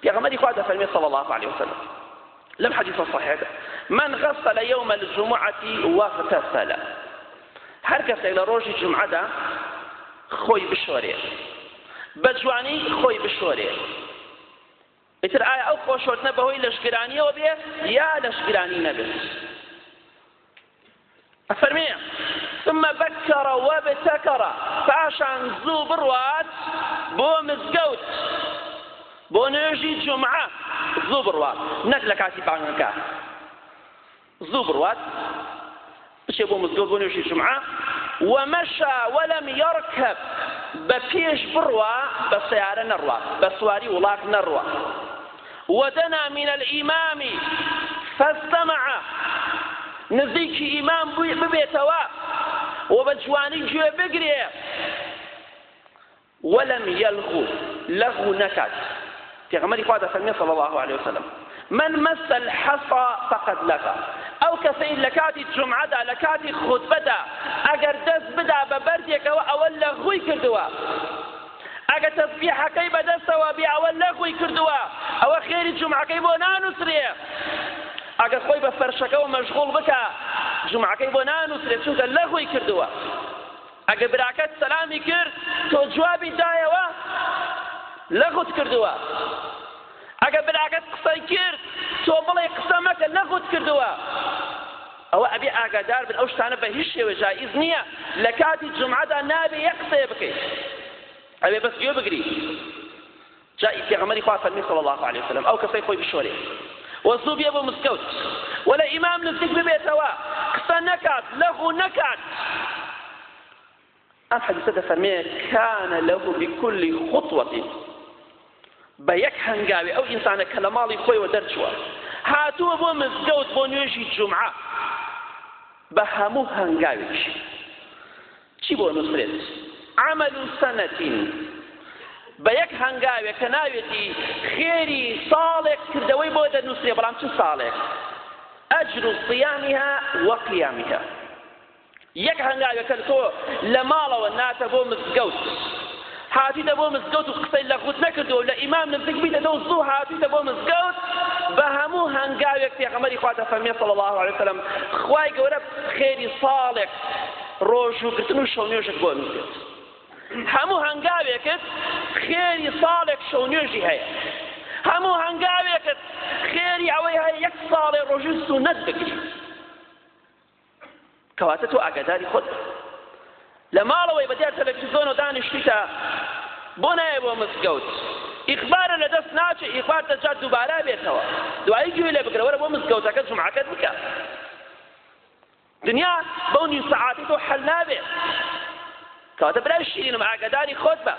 پێغەمبەری خوا دەفەرمێت صلى الله عليه وسلم لم حديث صحيح من غسل يوم الجمعة واغتسل هر کەسێک لە ڕۆژی جومعەدا خۆی بشۆرێ بە جوانی خۆی بشۆرێ ئیتر ئایا ئەو خۆشۆرتنە بەهۆی لەشگرانیەوە بێ یا لەشگرانی نەبێت ئەفەرمێ ثم بكر وابتكر پاشان زوو بڕوات بۆ مزگەوت بۆ نوێژی جومعە زوو بڕوات نەک لە کاتی بانگەکە زوو بڕوات بچێ بۆ مزگەوت بۆ نوێژی جومعە ومشى ولم يركب بپێش بڕوا بە سیارە نەڕوا بە سواری وڵات نەڕوا ودنا من الإمام فاستمع نزیکی ئیمام ببێتەوە و بە جوانی گوێ بگرێ ولم يلغو لغو نەکات پێغەمبەری خوا دەفەرمێ صلى الله عليه وسلم من مس الحصى فقد لغى ئەو کەسەی لە کاتی جومعەدا لە کاتی خوتبەدا ئەگەر دەست بدا بە بەردێکەوە ئەوە لەغوی کردووە ئەگە تەسبیحەکەی بەدەستەوە بێ ئەوە لەغوی کردووە ئەوە خێری جومعەکەی بۆ نانووسرێ ئەگە خۆی بە فەرشەکەەوە مەشغوڵ بکە جومعەکەی بۆ نانووسرێ چونکە لەغوی کردووە ئەگە براکەت سەلامی کرد تۆ جوابی دایەوە لەغوت کردووە ئەگە براکەت قسەی کرد تۆ بڵێ قسە مەکە لەغوت کردووە ئەوە ئەبێ ئاگادار بن ئەو شتانە بە هیچ شێوە جائز نییە لە کاتی جومعەدا نابێ یەک قسەیە بکەیت ئەبێ بەس گوێ بگری جای پێغەمبەری خوا فەرمی صلی الله عليه وسلم ئەو کەسەی خۆی بشۆرێ وەزوو بێ بۆ مزگەوت وەلە ئیمام نزیک ببێتەوە قسە نەکات لەغو نەکات ئەم حەدیثە دەفەرمێ كان له بكل خطوة بە یەک هەنگاوێ ئەو ئینسانە کە لە ماڵی خۆیەوە دەرچووە هاتووە بۆ مزگەوت بۆ نوێژی جومعە بە هەموو هەنگاوێکی چی بۆ نووسرێت عمل سەنەتین بە یەک هەنگاوێک کە ناوێتی خێری ساڵێک کردەوەی بۆ دەنووسرێ بەڵام چ ساڵێک ئەجر صیامها وقیامها یەک هەنگاوێک کە تۆ لە ماڵەوە ناتە بۆ مزگەوت هاتیتە بۆ مزگەوت و قسەی لەغوت نەکردەوە لە ئیمام نزیک بیتەوە و زوو هاتیتە بۆ مزگەوت بە هەموو هەنگاوێک پێغەمبەری خوا دەفەرمێ صلی الله عليه وسلم خوای گەورە خێری ساڵێک ڕۆژوگرتن و شەو نوێژێک بۆ نووسێت هەموو هەنگاوێکت خێری ساڵێک شەو نوێژی هەیە هەموو هەنگاوێکت خێری ئەوەی هەیە یەک ساڵێ ڕۆژی سونەت بگری کەواتە تۆ ئاگاداری خۆت لە ماڵەوەی بەدیار تەلەڤیزۆن و دانیشتیتە بۆ نایە بۆ مزگەوت ئیخبارە لەدەست ناچێ ئیخبار دەجات دووبارە بێتەوە دوایی گوێ لێ بگرە وەرە بۆ مزگەوتەکە جومعەکەت بکە دنیا بەو نیم سەعاتی تۆ حەل نابێت کەواتە برای شیرینم ئاگاداری خۆت بە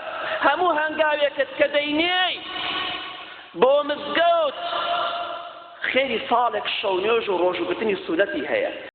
هەموو هەنگاوێکت کە دەینێی بۆ مزگەوت خێری ساڵێک شەو نوێژ و ڕۆژوگرتنی سونەتی هەیە